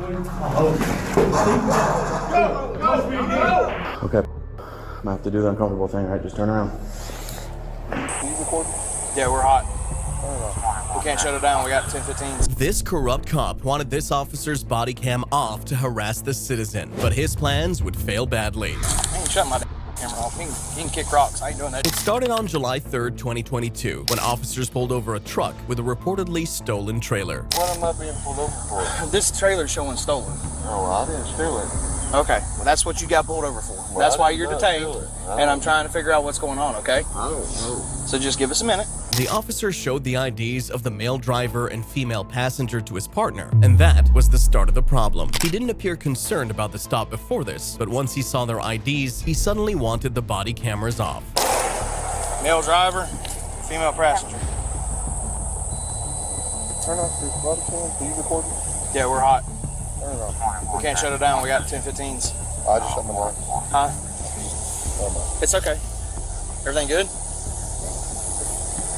Okay. I'm gonna have to do the uncomfortable thing, right? Just turn around. Can you record? Yeah, we're hot. We can't shut it down. We got 10-15s. This corrupt cop wanted this officer's body cam off to harass the citizen, but his plans would fail badly. I ain't shutting my camera off. He can kick rocks. I ain't doing that. It started on July 3rd, 2022, when officers pulled over a truck with a reportedly stolen trailer. What am I being pulled over for? This trailer's showing stolen. Oh, I didn't steal it. Okay, well, that's what you got pulled over for. Well, that's I why did you're not detained, steal it. and I'm trying to figure out what's going on, okay? I don't know. So just give us a minute. The officer showed the IDs of the male driver and female passenger to his partner, and that was the start of the problem. He didn't appear concerned about the stop before this, but once he saw their IDs, he suddenly wanted the body cameras off. Male driver, female passenger. Turn off your body cam. Can you record? Yeah, we're hot. Turn it off. We can't shut it down. We got 10-15s. I just shut my door. Huh? Never mind. It's okay. Everything good?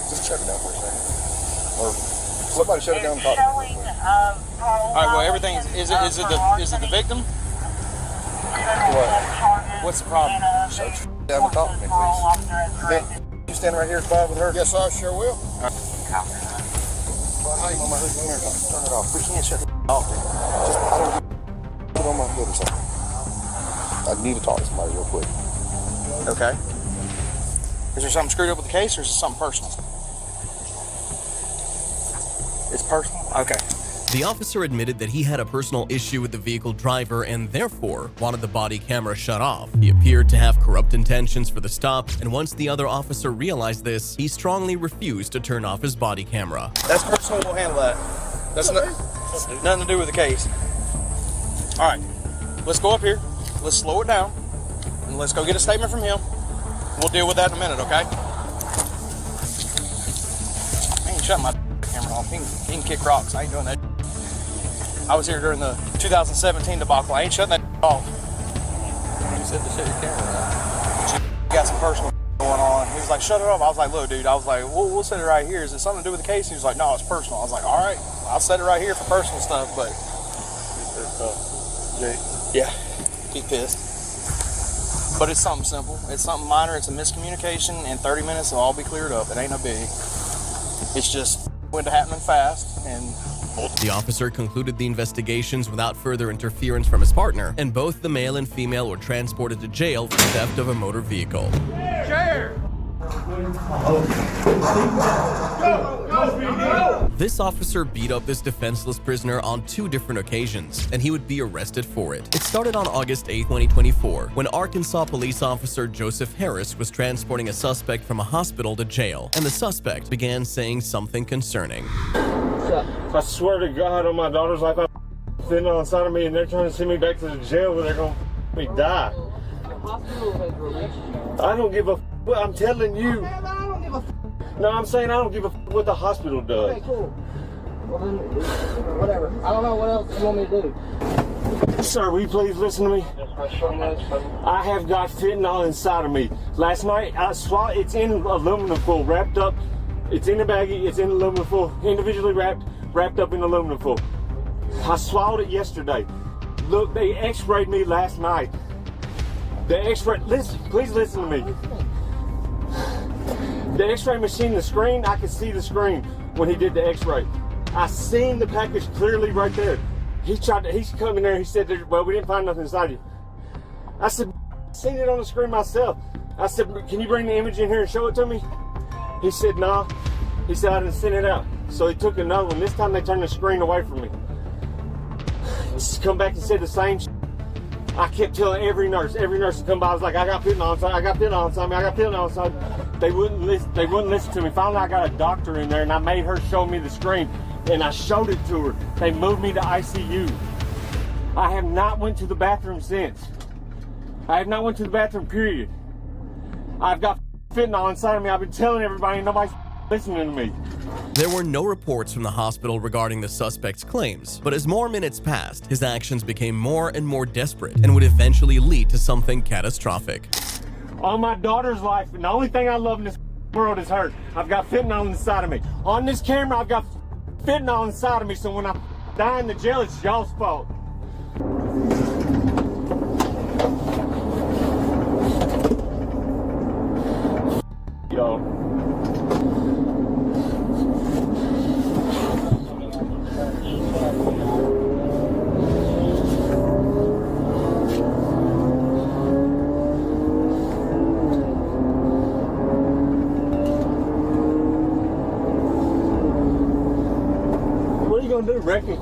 Just shut it down for a second. Or somebody shut it down and talk to me. All right. Well, everything is it the victim? What? What's the problem? Shut down and talk to me, please. Then you stand right here quiet with her? Yes, I sure will. Hey, Mama, come here. Turn it off. We can't shut it off. Just put it on my foot or something. I need to talk to somebody real quick. Okay. Is there something screwed up with the case, or is it something personal? It's personal? Okay. The officer admitted that he had a personal issue with the vehicle driver and therefore wanted the body camera shut off. He appeared to have corrupt intentions for the stop, and once the other officer realized this, he strongly refused to turn off his body camera. That's personal. We'll handle that. That's nothing to do with the case. All right. Let's go up here. Let's slow it down, and let's go get a statement from him. We'll deal with that in a minute, okay? I ain't shutting my camera off. He can kick rocks. I ain't doing that. I was here during the 2017 debacle. I ain't shutting that off. You said to shut your camera off. You got some personal going on. He was like, shut it off. I was like, look, dude. I was like, we'll set it right here. Is it something to do with the case? He was like, no, it's personal. I was like, all right, I'll set it right here for personal stuff, but... Yeah. Keep pissed. But it's something simple. It's something minor. It's a miscommunication. In 30 minutes, it'll all be cleared up. It ain't no big. It's just went to happening fast, and... The officer concluded the investigations without further interference from his partner, and both the male and female were transported to jail for theft of a motor vehicle. Chair! This officer beat up this defenseless prisoner on 2 different occasions, and he would be arrested for it. It started on August 8, 2024, when Arkansas police officer Joseph Harris was transporting a suspect from a hospital to jail, and the suspect began saying something concerning. I swear to God on my daughter's life, I'm sitting on the side of me and they're trying to send me back to the jail where they're going to me die. I don't give a I'm telling you. No, I'm saying I don't give a what the hospital does. Okay, cool. Well then, whatever. I don't know what else you want me to do. Sir, will you please listen to me? I have got fentanyl inside of me. Last night, I swallowed, it's in aluminum foil, wrapped up. It's in a baggie, it's in aluminum foil, individually wrapped up in aluminum foil. I swallowed it yesterday. Look, they x-rayed me last night. The x-ray, listen, please listen to me. The x-ray machine, the screen, I could see the screen when he did the x-ray. I seen the package clearly right there. He's come in there, he said, well, we didn't find nothing inside you. I said, I seen it on the screen myself. I said, can you bring the image in here and show it to me? He said, no. He said, I didn't send it out. So he took another one. This time they turned the screen away from me. He's come back and said the same shit. I kept telling every nurse would come by, I was like, I got fentanyl inside, I got fentanyl inside me, I got fentanyl inside. They wouldn't listen to me. Finally, I got a doctor in there and I made her show me the screen and I showed it to her. They moved me to ICU. I have not went to the bathroom since. I have not went to the bathroom, period. I've got fentanyl inside of me. I've been telling everybody and nobody's listening to me. There were no reports from the hospital regarding the suspect's claims, but as more minutes passed, his actions became more and more desperate and would eventually lead to something catastrophic. On my daughter's life, and the only thing I love in this world is her. I've got fentanyl inside of me. On this camera, I've got fentanyl inside of me, so when I die in the jail, it's y'all's fault. Y'all. What are you gonna do, wreck it?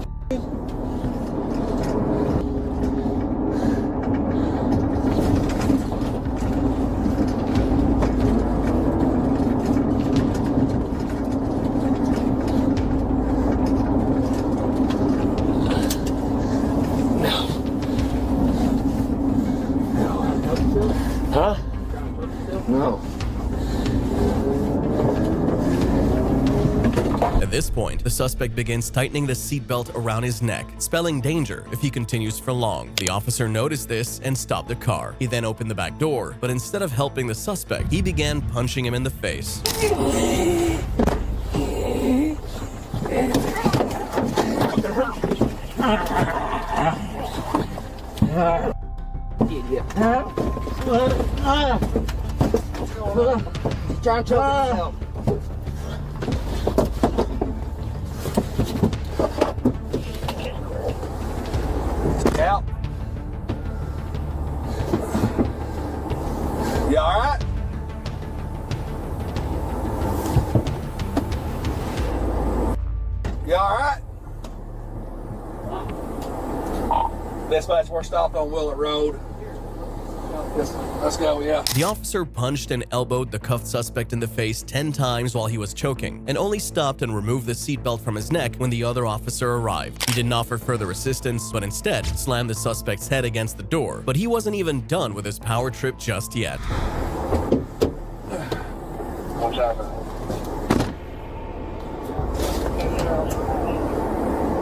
Huh? No. At this point, the suspect begins tightening the seatbelt around his neck, spelling danger if he continues for long. The officer noticed this and stopped the car. He then opened the back door, but instead of helping the suspect, he began punching him in the face. Trying to choke himself. Out. You all right? You all right? Dispatch, we're stopped on Willett Road. Let's go, yeah. The officer punched and elbowed the cuffed suspect in the face 10 times while he was choking, and only stopped and removed the seatbelt from his neck when the other officer arrived. He didn't offer further assistance, but instead slammed the suspect's head against the door. But he wasn't even done with his power trip just yet. What's happening?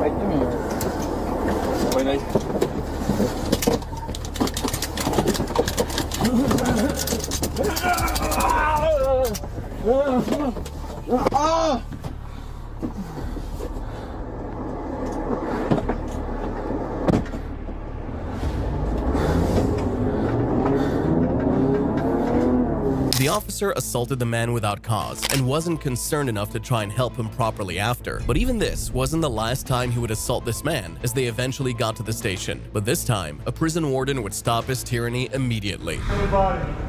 Wait, give me your... Wait, Nathan. The officer assaulted the man without cause and wasn't concerned enough to try and help him properly after. But even this wasn't the last time he would assault this man, as they eventually got to the station. But this time, a prison warden would stop his tyranny immediately.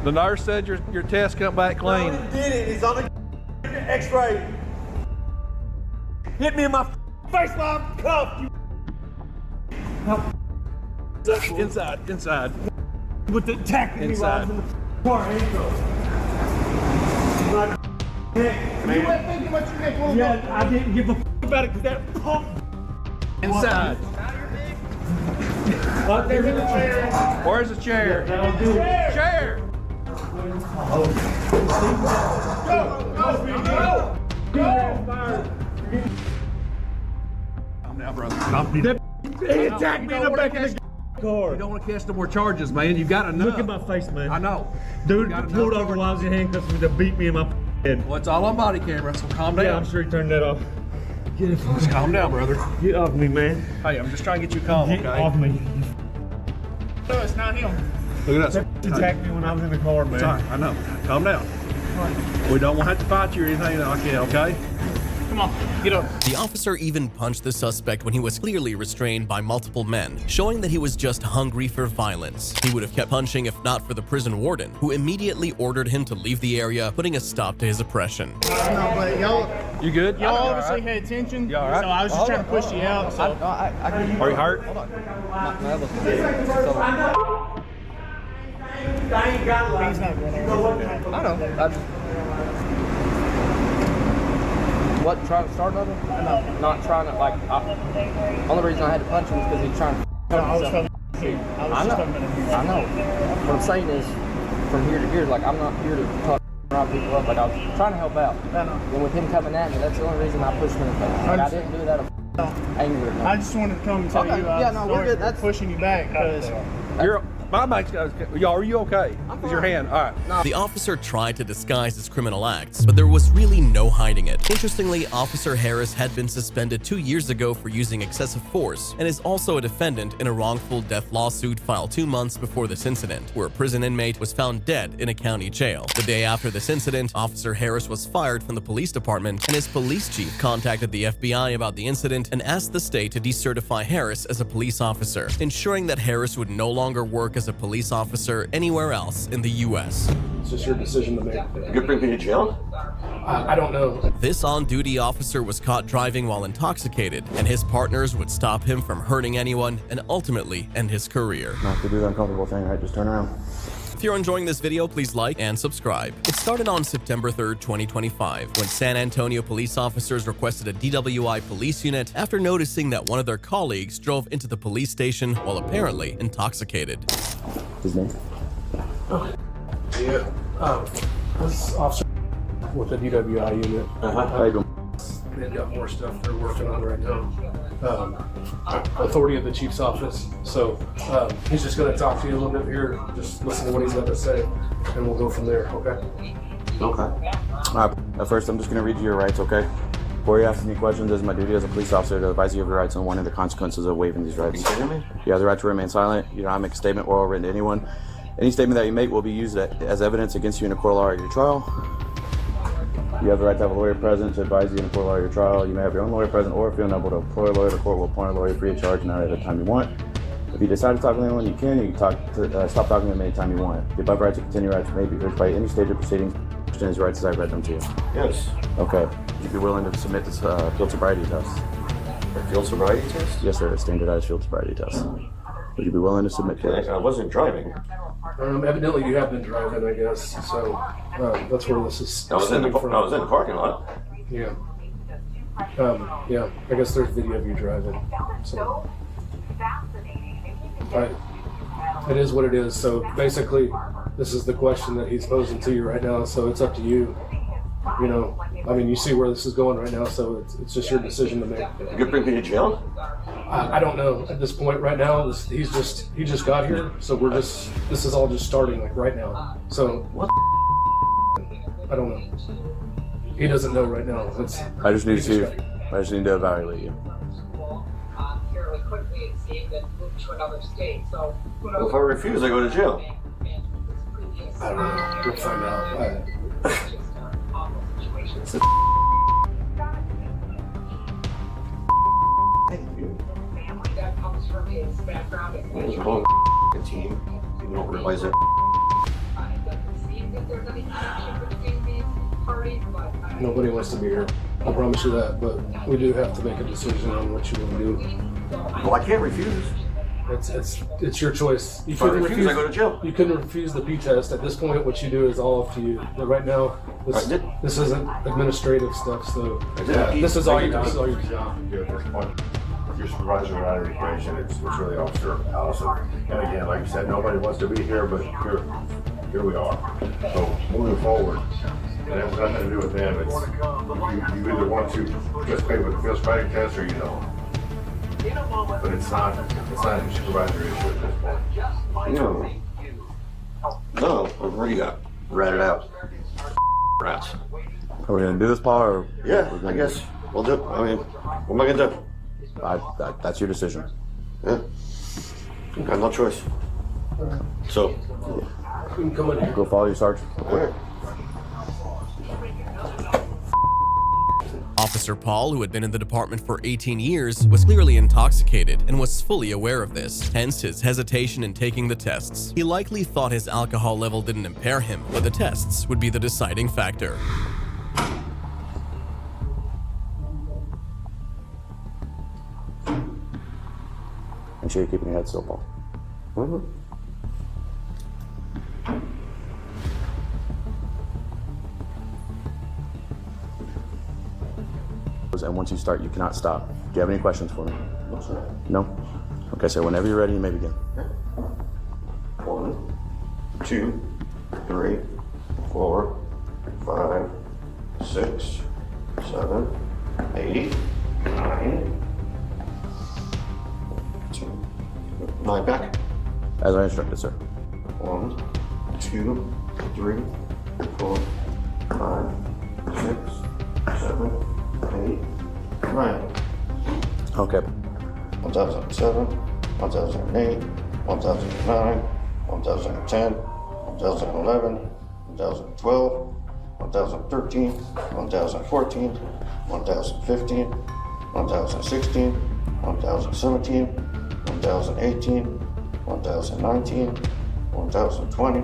The nurse said your test come back clean. No, he did it. He's on the X-ray. Hit me in my face while I'm cuffed. You Inside. with the attack me while I was in the car handcuffed. You weren't thinking what your neck was. Yeah, I didn't give a about it because that pump. Inside. There's a chair. Where's the chair? That'll do it. Chair. Calm down, brother. He attacked me in the back of the car. You don't want to catch no more charges, man. You got enough. Look at my face, man. I know. Dude You got pulled enough over while I was in handcuffs to beat me in my head. Well, it's all on body camera, so calm down. Yeah, I'm sure he turned that off. Get it. Just calm down, brother. Get off me, man. Hey, I'm just trying to get you calm, Get okay? off me. No, it's not him. Look at us. He attacked me when I was in the car, man. It's all right, I know. Calm down. We don't want to have to fight you or anything like that, okay? Come on, get up. The officer even punched the suspect when he was clearly restrained by multiple men, showing that he was just hungry for violence. He would have kept punching if not for the prison warden, who immediately ordered him to leave the area, putting a stop to his oppression. No, but y'all You good? obviously had attention, You all right? so I was just trying to push you out. So. Are you hurt? He's not running. I know. What, trying to start another? No. Not trying to, like, only reason I had to punch him was because he was trying to I was himself. coming here. I was I just know. coming in here. I know. What I'm saying is, from here to here, like, I'm not here to talk around people up. Like, I was trying to help out. I know. And with him coming at me, that's the only reason I pushed him in the face. Like, I didn't do that of anger. I just wanted to come and tell Okay, you I yeah, was no, we're sorry good. for That's- pushing you back because You're My mic's got. Y'all, are you okay? Is your hand all right? The officer tried to disguise his criminal acts, but there was really no hiding it. Interestingly, Officer Harris had been suspended 2 years ago for using excessive force and is also a defendant in a wrongful death lawsuit filed 2 months before this incident, where a prison inmate was found dead in a county jail. The day after this incident, Officer Harris was fired from the police department, and his police chief contacted the FBI about the incident and asked the state to decertify Harris as a police officer, ensuring that Harris would no longer work as a police officer anywhere else in the U.S. It's just your decision to make. You could bring me to jail? I don't know. This on-duty officer was caught driving while intoxicated, and his partners would stop him from hurting anyone and ultimately end his career. Not to do the uncomfortable thing, right? Just turn around. If you're enjoying this video, please like and subscribe. It started on September 3rd, 2025, when San Antonio police officers requested a DWI police unit after noticing that one of their colleagues drove into the police station while apparently intoxicated. His name? Yeah. This officer with the DWI unit. How you doing? They've got more stuff they're working on right now. Authority of the chief's office. So he's just going to talk to you a little bit here. Just listen to what he's got to say, and we'll go from there. Okay. Okay. At first, I'm just going to read you your rights, okay? Before you ask any questions, it is my duty as a police officer to advise you of your rights and warning the consequences of waiving these rights. You have the right to remain silent. You do not make a statement oral or written to anyone. Any statement that you make will be used as evidence against you in a court of law or your trial. You have the right to have a lawyer present to advise you in a court of law or your trial. You may have your own lawyer present, or if you're unable to employ a lawyer, the court will appoint a lawyer free of charge and at any time you want. If you decide to talk to anyone, you can stop talking to them anytime you want. The above rights and continued rights may be urged by any stage of proceedings. Understand these rights as I read them to you. Yes. Okay. Would you be willing to submit this field sobriety test? A field sobriety test? Yes, sir. A standardized field sobriety test. Would you be willing to submit to it? I wasn't driving. Evidently, you have been driving, I guess. So that's where this is. I was in the parking lot. Yeah. Yeah. I guess there's video of you driving. So. All right. It is what it is. So basically, this is the question that he's posing to you right now. So it's up to you. You know, I mean, you see where this is going right now. So it's just your decision to make. You could bring me to jail? I don't know at this point right now. He just got here. So this is all just starting like right now. So what? I don't know. He doesn't know right now. I just need to evaluate you. Fairly quickly, it seemed, and moved to another state. So Well, if I refuse, I go to jail. I don't know. We'll find out. Family that comes from his background. There's a whole team. You don't realize it. It doesn't seem that there's any connection between these parties, but Nobody wants to be here. I promise you that. But we do have to make a decision on what you want to do. Well, I can't refuse. It's your choice. You If I refuse, I go to jail. You couldn't refuse the P test. At this point, what you do is all up to you. But right now, this isn't administrative stuff. So this is all you do. This is all you do. At this point, your supervisor out of the equation, it's really Officer Allison. And again, like you said, nobody wants to be here, but here we are. So moving forward, and it has nothing to do with them. It's you either want to participate with the field sobriety test or you don't. But it's not a supervisory issue at this point. No, I've already read it out. Rats. Are we gonna do this, Paul? Or Yeah, I guess we'll do it. I mean, what am I gonna do? That's your decision. Yeah. I have no choice. So, You can come in here. Go follow your sergeant. all right. Officer Paul, who had been in the department for 18 years, was clearly intoxicated and was fully aware of this, hence his hesitation in taking the tests. He likely thought his alcohol level didn't impair him, but the tests would be the deciding factor. Make sure you're keeping your head still, Paul. And once you start, you cannot stop. Do you have any questions for me? No, sir. No? Okay, so whenever you're ready, you may begin. 1, 2, 3, 4, 5, 6, 7, 8, 9. 2, 9 back. As I instructed, sir. 1, 2, 3, 4, 5, 6, 7, 8, 9. Okay. 1007, 1008, 1009, 1010, 1011, 1012, 1013, 1014, 1015, 1016, 1017, 1018, 1019, 1020.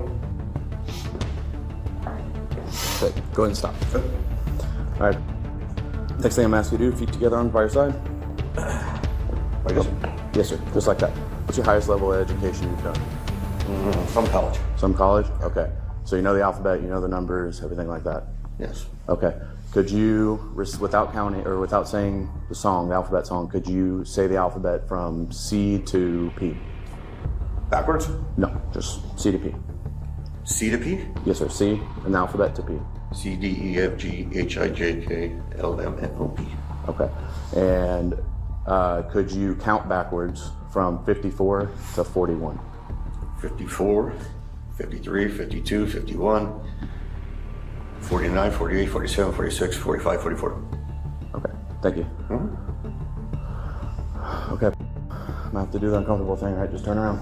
Okay, go ahead and stop. All right. Next thing I'm asking you to do, feet together on by your side. Like this? Yes, sir. Just like that. What's your highest level of education you've done? From college. Some college? Okay. So you know the alphabet, you know the numbers, everything like that? Yes. Okay. Could you, without counting or without saying the song, the alphabet song, could you say the alphabet from C to P? Backwards? No, just C to P. C to P? Yes, sir. C and the alphabet to P. C, D, E, F, G, H, I, J, K, L, M, N, O, P. Okay. And could you count backwards from 54 to 41? 54, 53, 52, 51, 49, 48, 47, 46, 45, 44. Okay. Thank you. Okay. I'm gonna have to do the uncomfortable thing, right? Just turn around.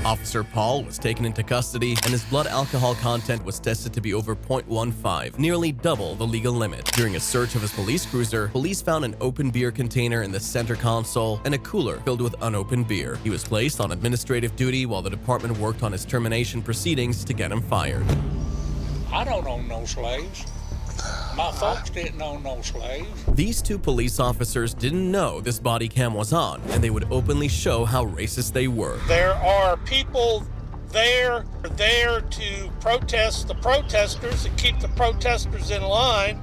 Officer Paul was taken into custody and his blood alcohol content was tested to be over 0.15, nearly double the legal limit. During a search of his police cruiser, police found an open beer container in the center console and a cooler filled with unopened beer. He was placed on administrative duty while the department worked on his termination proceedings to get him fired. I don't own no slaves. My folks didn't own no slaves. These two police officers didn't know this body cam was on, and they would openly show how racist they were. There are people there to protest the protesters and keep the protesters in line,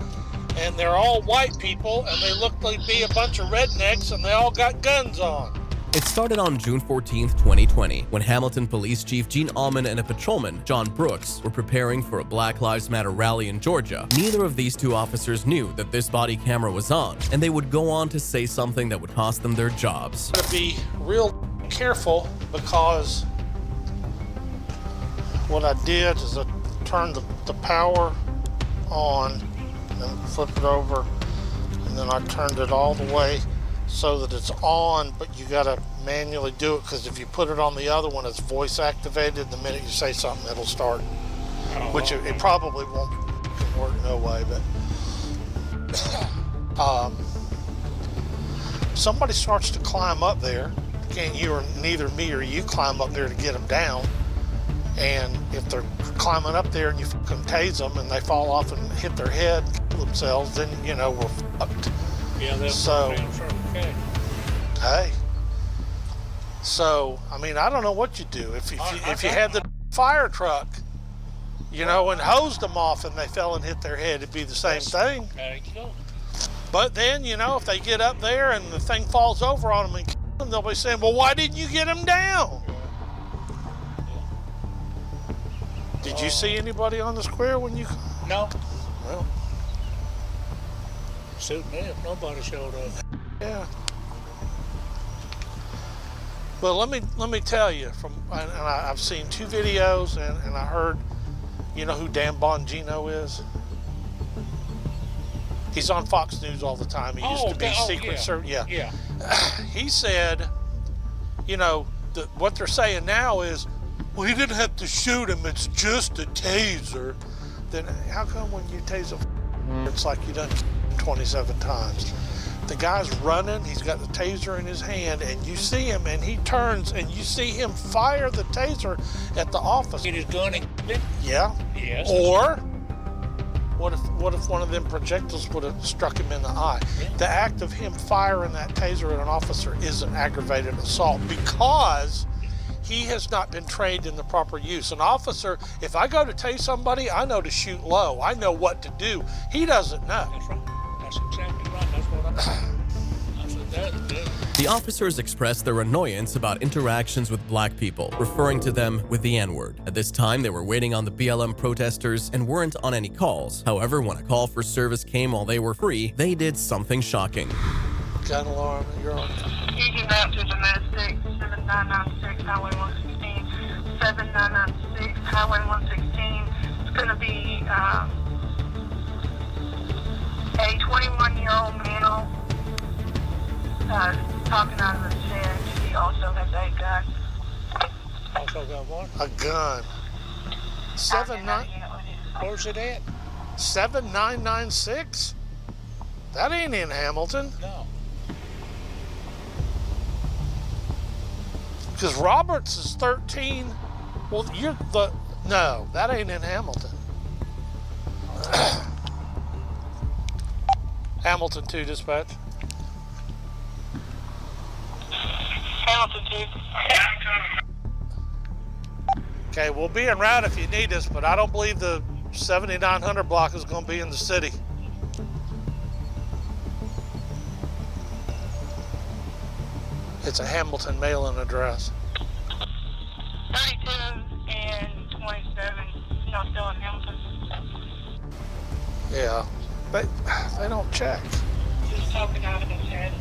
and they're all white people, and they look like be a bunch of rednecks, and they all got guns on. It started on June 14, 2020, when Hamilton Police Chief Gene Allman and a patrolman, John Brooks, were preparing for a Black Lives Matter rally in Georgia. Neither of these two officers knew that this body camera was on, and they would go on to say something that would cost them their jobs. To be real careful, because what I did is I turned the power on and flipped it over, and then I turned it all the way so that it's on, but you gotta manually do it, because if you put it on the other one, it's voice activated. The minute you say something, it'll start, which it probably won't work no way, but somebody starts to climb up there, neither me or you climb up there to get them down, and if they're climbing up there and you fucking tase them and they fall off and hit their head and kill themselves, then you know we're fucked. Yeah, that's so okay. Hey, so I mean, I don't know what you do if you had the fire truck, you know, and hosed them off and they fell and hit their head, it'd be the same thing. Okay, cool. But then, you know, if they get up there and the thing falls over on them and kills them, they'll be saying, well, why didn't you get him down? Did you see anybody on the square when you... No. Well... Suit me if nobody showed up. Yeah. Well, let me tell you, I've seen 2 videos and I heard, you know who Dan Bongino is? He's on Fox News all the time. He used to be Secret Service. Yeah. He said, you know, what they're saying now is, well, he didn't have to shoot him, it's just a taser. Then how come when you tase a it's like you done 27 times? The guy's running, he's got the taser in his hand, and you see him, and he turns, and you see him fire the taser at the officer. Get his gun and Yeah. Yes. Or what if one of them projectiles would have struck him in the eye? Yeah. The act of him firing that taser at an officer is an aggravated assault because he has not been trained in the proper use. An officer, if I go to tase somebody, I know to shoot low. I know what to do. He doesn't know. That's right. That's exactly right. That's what I said. That. The officers expressed their annoyance about interactions with black people, referring to them with the N-word. At this time, they were waiting on the BLM protesters and weren't on any calls. However, when a call for service came while they were free, they did something shocking. Gun alarm, you're on. Engine up to domestic, 7996, Highway 1. 7996, Highway 116. It's going to be a 21-year-old male talking out of his head. He also has a gun. Also got what? A gun. 79. Where's it at? 7996? That ain't in Hamilton. No. Because Roberts is 13. Well, you're the... No, that ain't in Hamilton. Hamilton 2, dispatch. Hamilton 2. Okay, we'll be en route if you need us, but I don't believe the 7900 block is going to be in the city. It's a Hamilton mailing address. 32 and 27. Y'all still in Hamilton? Yeah, they don't check. Just talking out of his head.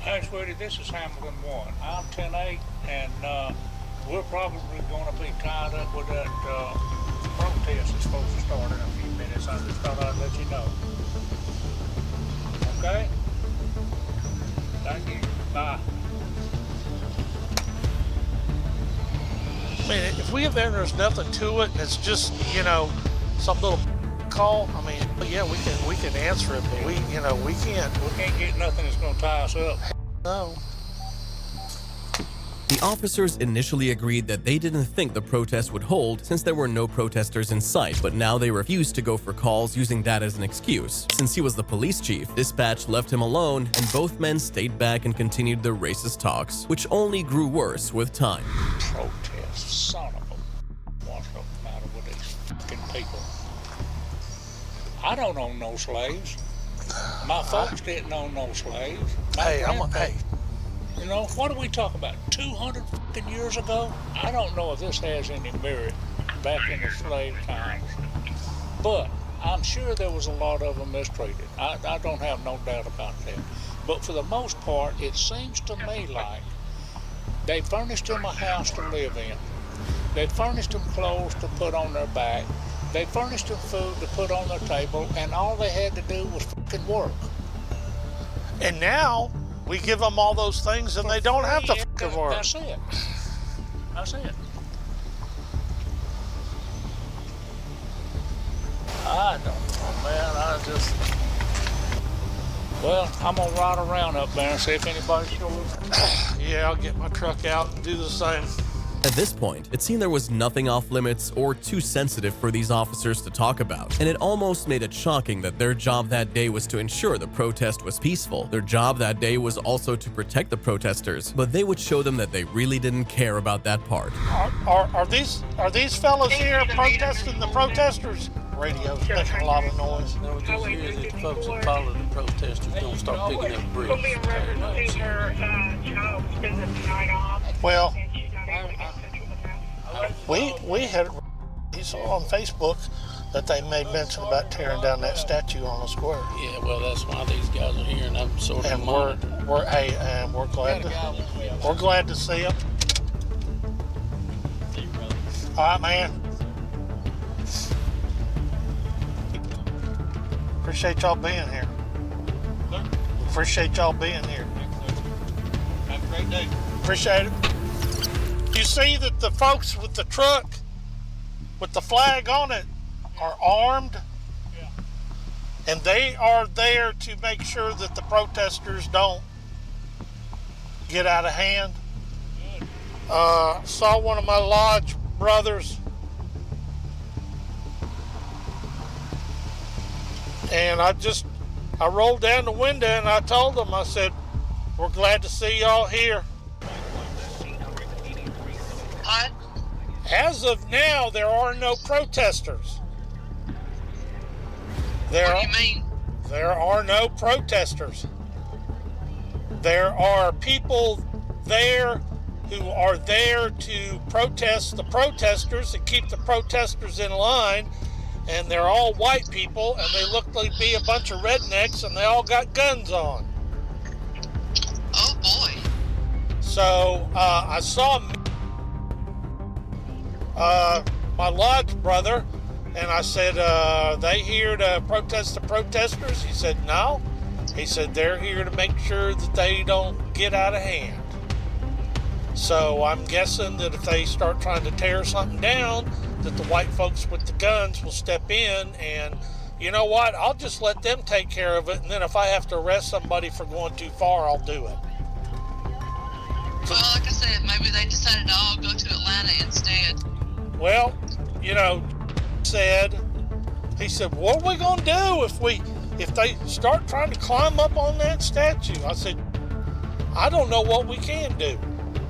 Hey, sweetie, this is Hamilton 1. I'm 10-8, and we're probably going to be tied up with that protest that's supposed to start in a few minutes. I just thought I'd let you know. Okay? Thank you. Bye. I mean, if we get there and there's nothing to it, and it's just, you know, some little call, I mean, yeah, we can answer it, but we can't. We can't get nothing that's going to tie us up. No. The officers initially agreed that they didn't think the protest would hold since there were no protesters in sight, but now they refused to go for calls using that as an excuse. Since he was the police chief, dispatch left him alone, and both men stayed back and continued their racist talks, which only grew worse with time. Protest, son of a... What's the matter with these fucking people? I don't own no slaves. My folks didn't own no slaves. Hey. You know, what do we talk about? 200 fucking years ago? I don't know if this has any merit back in the slave times. But I'm sure there was a lot of them mistreated. I don't have no doubt about that. But for the most part, it seems to me like they furnished them a house to live in. They furnished them clothes to put on their back. They furnished them food to put on their table, and all they had to do was fucking work. And now we give them all those things, and they don't have to fucking work. That's it. That's it. I don't know, man. Well, I'm gonna ride around up there and see if anybody shows up. Yeah, I'll get my truck out and do the same. At this point, it seemed there was nothing off limits or too sensitive for these officers to talk about, and it almost made it shocking that their job that day was to ensure the protest was peaceful. Their job that day was also to protect the protesters, but they would show them that they really didn't care about that part. Are these fellas here protesting the protesters? Radio's making a lot of noise. No, it's just here that the folks that follow the protesters don't start picking up bricks. Well, we had on Facebook that they made mention about tearing down that statue on the square. Yeah, well, that's why these guys are here, and I'm sort of. And we're glad to see them. All right, man. Appreciate y'all being here. Appreciate y'all being here. Have a great day. Appreciate it. You see that the folks with the truck with the flag on it are armed, and they are there to make sure that the protesters don't get out of hand. Saw one of my lodge brothers, and I rolled down the window and I told them, I said, we're glad to see y'all here. As of now, there are no protesters. What do you mean? There are no protesters. There are people there who are there to protest the protesters and keep the protesters in line, and they're all white people, and they look like be a bunch of rednecks, and they all got guns on. Oh boy. So I saw my lodge brother, and I said, they here to protest the protesters? He said, no. He said, they're here to make sure that they don't get out of hand. So I'm guessing that if they start trying to tear something down, that the white folks with the guns will step in, and you know what? I'll just let them take care of it, and then if I have to arrest somebody for going too far, I'll do it. Well, like I said, maybe they decided to all go to Atlanta instead. Well, you know, he said, what are we gonna do if they start trying to climb up on that statue? I said, I don't know what we can do.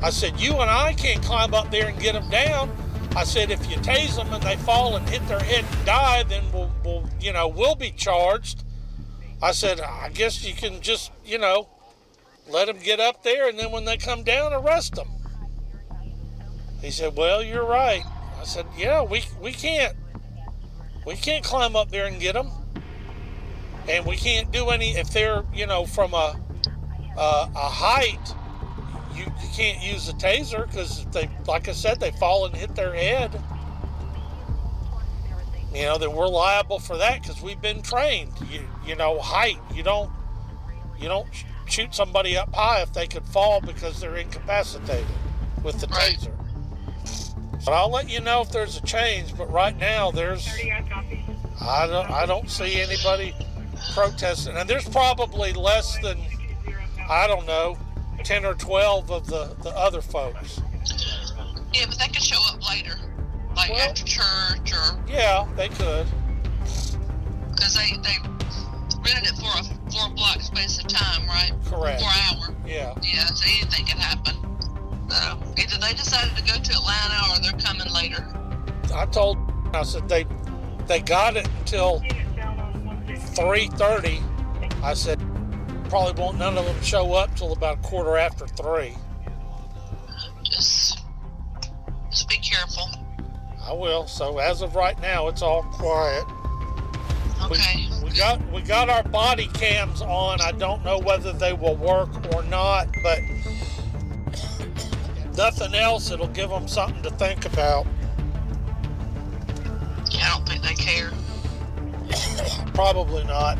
I said, you and I can't climb up there and get them down. I said, if you tase them and they fall and hit their head and die, then we'll be charged. I said, I guess you can just, let them get up there, and then when they come down, arrest them. He said, well, you're right. I said, yeah, we can't. We can't climb up there and get them. And we can't do any, if they're, from a height, you can't use a taser, because if they, like I said, they fall and hit their head, then we're liable for that, because we've been trained. Height, you don't shoot somebody up high if they could fall because they're incapacitated with the taser. But I'll let you know if there's a change. But right now, I don't see anybody protesting, and there's probably less than, 10 or 12 of the other folks. Yeah, but they could show up later, like after church or. Yeah, they could. Because they rented it for a 4-block space of time, right? Correct. 4 hour. Yeah. Yeah, so anything can happen. So either they decided to go to Atlanta or they're coming later. I said they got it until 3:30. I said probably won't none of them show up till about 3:15. Just be careful. I will. So as of right now, it's all quiet. Okay. We got our body cams on. I don't know whether they will work or not, but nothing else, it'll give them something to think about. I don't think they care. Probably not.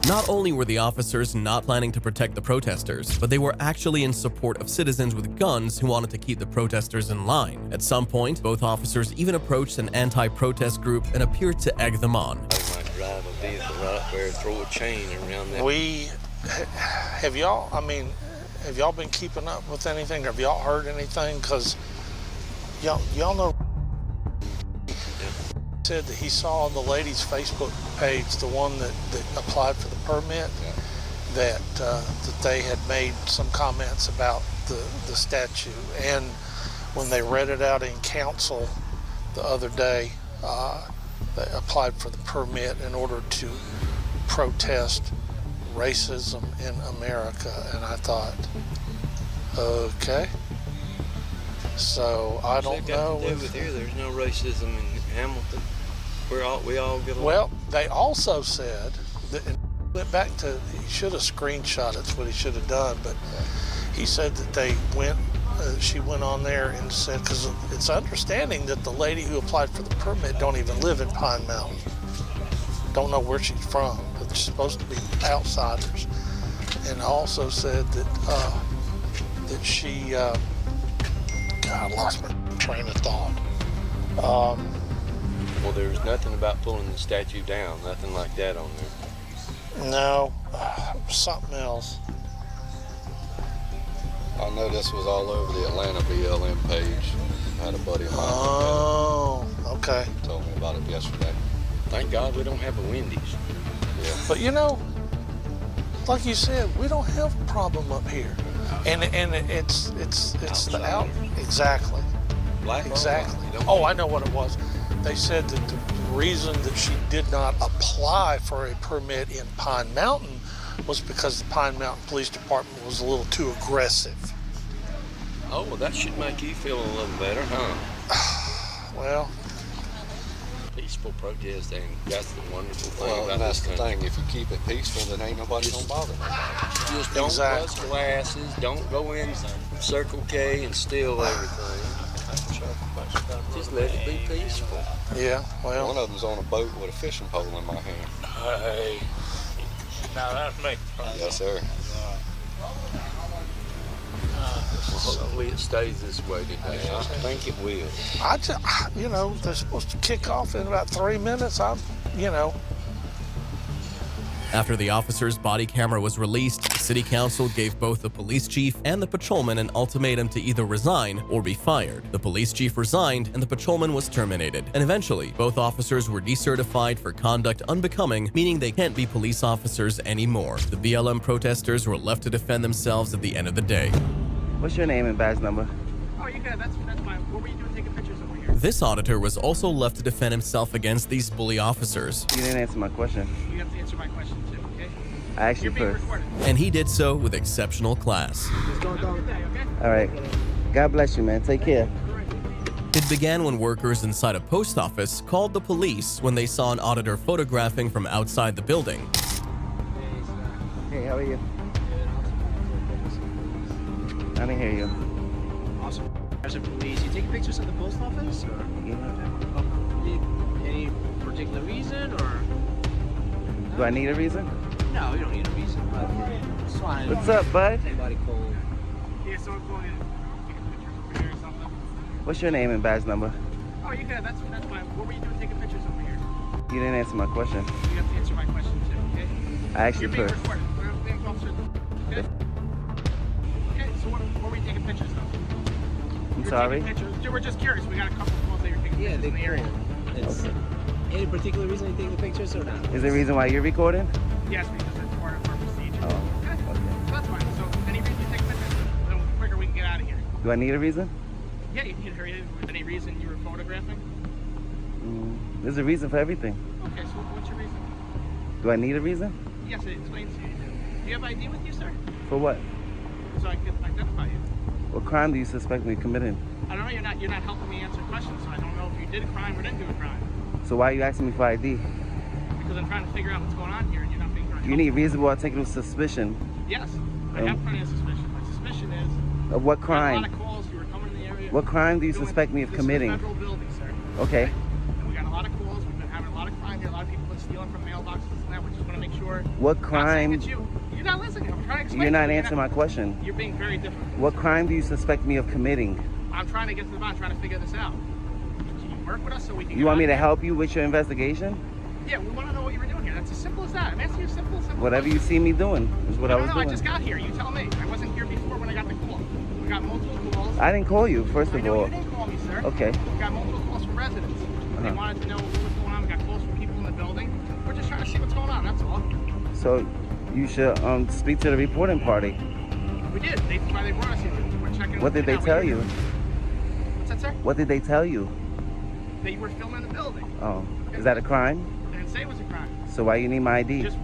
Not only were the officers not planning to protect the protesters, but they were actually in support of citizens with guns who wanted to keep the protesters in line. At some point, both officers even approached an anti-protest group and appeared to egg them on. They might drive a vehicle right up there and throw a chain around that. Have y'all been keeping up with anything? Have y'all heard anything? Because y'all know said that he saw on the lady's Facebook page, the one that applied for the permit, that they had made some comments about the statue. And when they read it out in council the other day, they applied for the permit in order to protest racism in America. And I thought, okay. So I don't know. What's that got to do with here? There's no racism in Hamilton. We all get along. Well, they also said that, and went back to, he should have screenshot it, that's what he should have done, but he said that she went on there and said, because it's understanding that the lady who applied for the permit don't even live in Pine Mountain. Don't know where she's from, but she's supposed to be outsiders. And also said that she, God, I lost my train of thought. Well, there's nothing about pulling the statue down, nothing like that on there. No, something else. I know this was all over the Atlanta BLM page. I had a buddy of mine. Oh, okay. Told me about it yesterday. Thank God we don't have a Wendy's. Yeah. But like you said, we don't have a problem up here, and it's the out exactly. Black exactly. Oh, I know what it was. They said that the reason that she did not apply for a permit in Pine Mountain was because the Pine Mountain Police Department was a little too aggressive. Oh, well, that should make you feel a little better, huh? Well, peaceful protest, and that's the wonderful thing Well, about and that's this the country. thing. If you keep it peaceful, then ain't nobody gonna bother. Just don't Exactly. bust glasses, don't go in Circle K and steal everything. Just let it be peaceful. yeah, well. One of them's on a boat with a fishing pole in my hand. Hey, now that's me. Yes, sir. Hopefully it stays this way today. I think it will. You know, they're supposed to kick off in about 3 minutes. You know. After the officer's body camera was released, the city council gave both the police chief and the patrolman an ultimatum to either resign or be fired. The police chief resigned and the patrolman was terminated. And eventually, both officers were decertified for conduct unbecoming, meaning they can't be police officers anymore. The BLM protesters were left to defend themselves at the end of the day. What's your name and badge number? Oh, you good. That's fine. What were you doing taking pictures over here? This auditor was also left to defend himself against these bully officers. You didn't answer my question. You have to answer my question too, okay? I asked you You're being first. recorded. And he did so with exceptional class. Just don't go. Okay? All right. God bless you, man. Take care. It began when workers inside a post office called the police when they saw an auditor photographing from outside the building. Hey, how are you? I didn't hear you. Awesome. There's a police. You taking pictures of the post office? Or? Any particular reason, or? Do I need a reason? No, you don't need a reason, but just wanted What's up, bud? Anybody cold? Yeah, someone calling in. Taking pictures over here or something. What's your name and badge number? Oh, you good. That's fine. What were you doing taking pictures over here? You didn't answer my question. You have to answer my question too, okay? I asked you You're being first. recorded. Okay? Okay, so what were you taking pictures of? I'm You're sorry. taking pictures. Dude, we're just curious. We got a couple of calls that you're taking pictures in the area. Okay. Any particular reason you taking the pictures or not? Is there a reason why you're recording? Yes, because it's part of our procedure. Oh, Okay. So that's fine. So any reason you take pictures, the quicker we can get out of here. Do I need a reason? Yeah, you need a reason. Any reason you were photographing? There's a reason for everything. Okay, so what's your reason? Do I need a reason? Yes, it explains to you. Do you have ID with you, sir? For what? So I can identify you. What crime do you suspect me of committing? I don't know. You're not helping me answer questions, so I don't know if you did a crime or didn't do a crime. So why are you asking me for ID? Because I'm trying to figure out what's going on here, and you're not being very You need reasonable articulable suspicion. Yes, I have plenty of suspicion. My suspicion is Of what there's a crime? lot of calls. You were coming in the area. What crime do you suspect me of committing? This is a federal building, sir. Okay. And we got a lot of calls. We've been having a lot of crime here. A lot of people have been stealing from mailboxes and that. We just want to make sure. What I'm not saying crime? it's you. You're not listening. I'm trying to explain. You're not to you. answering my question. You're being very different. What crime do you suspect me of committing? I'm trying to get to the bottom. Trying to figure this out. Can you work with us so we can? You want me to help you with your investigation? Yeah, we want to know what you were doing here. That's as simple as that. I'm asking you simple. Whatever you see me doing is what I was No, doing. I just got here. You tell me. I wasn't here before when I got the call. We got multiple calls. I didn't call you, first I of know all. you didn't call me, sir. Okay. We got multiple calls from residents. They wanted to know what was going on. We got calls from people in the building. We're just trying to see what's going on. That's all. So you should speak to the reporting party. We did. They brought us here. We're checking. What did they tell you? What's that, sir? What did they tell you? That you were filming the building. Oh, is that a crime? They didn't say it was a crime. So why you need my ID? Just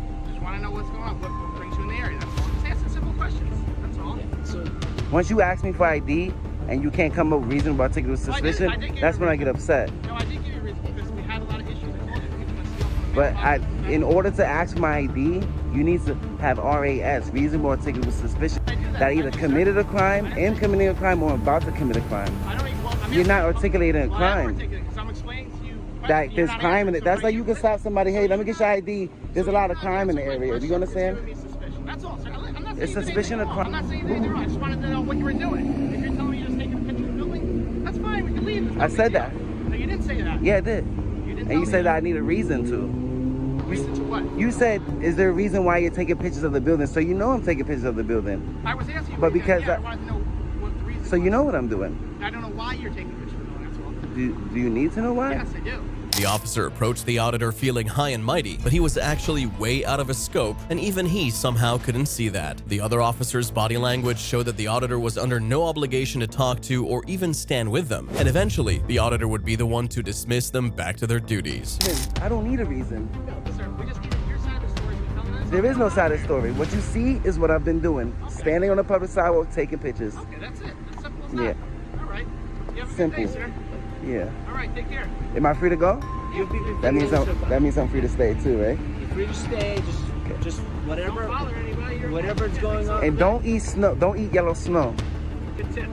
want to know what's going on. What brings you in the area? That's all. Just asking simple questions. That's all. So. Once you ask me for ID and you can't come up with reasonable articulable suspicion, that's when I get upset. No, I did give you a reason because we had a lot of issues. I told you people were stealing from the But mailboxes. in order to ask for my ID, you need to have RAS, reasonable articulable suspicion, that I either committed a crime, am committing a crime, or about to commit a crime. You're not articulating a crime. Because I'm explaining to you That there's crime in it. That's like you can stop somebody, hey, let me get your ID. There's a lot of crime in the area. Do you understand? That's all, sir. I'm not It's saying suspicion of crime. I'm not saying anything wrong. I just wanted to know what you were doing. If you're telling me you're just taking a picture of the building, that's fine. We can leave. There's no I big said deal. that. No, you didn't say that. Yeah, I did. You didn't And tell you me said that I need a reason to. Reason to what? You said, is there a reason why you're taking pictures of the building? So you know I'm taking pictures of the building. I was asking you. But because I wanted to know what the reason. So you know what I'm doing. I don't know why you're taking pictures of the building. That's all. Do you need to know why? Yes, I do. The officer approached the auditor feeling high and mighty, but he was actually way out of his scope, and even he somehow couldn't see that. The other officer's body language showed that the auditor was under no obligation to talk to or even stand with them, and eventually, the auditor would be the one to dismiss them back to their duties. I don't need a reason. No, sir. We just need your side of the story. You're telling There is no side of the story. What you see is what I've been doing. Standing on the public sidewalk, taking pictures. Okay, that's it. That's simple as that. Yeah. All right. You have a Simple. good day, sir. Yeah. All right, take care. Am I free to go? You'll be free That means I'm free to stay too, right? You're free to stay. Just whatever. Don't bother anybody. Whatever's going on. And don't eat snow. Don't eat yellow snow. Good tip.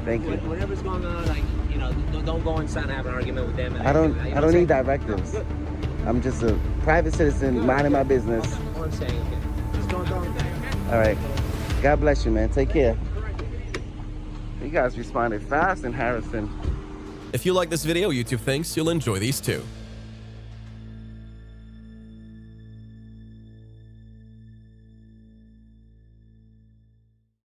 Thank you. Whatever's going on, like, you know, don't go inside and have an argument with them. I don't need directives. I'm just a private citizen minding my business. All I'm saying, okay. Just don't. All right. God bless you, man. Take care. You guys responded fast in Harrison. If you like this video, YouTube thinks you'll enjoy these too.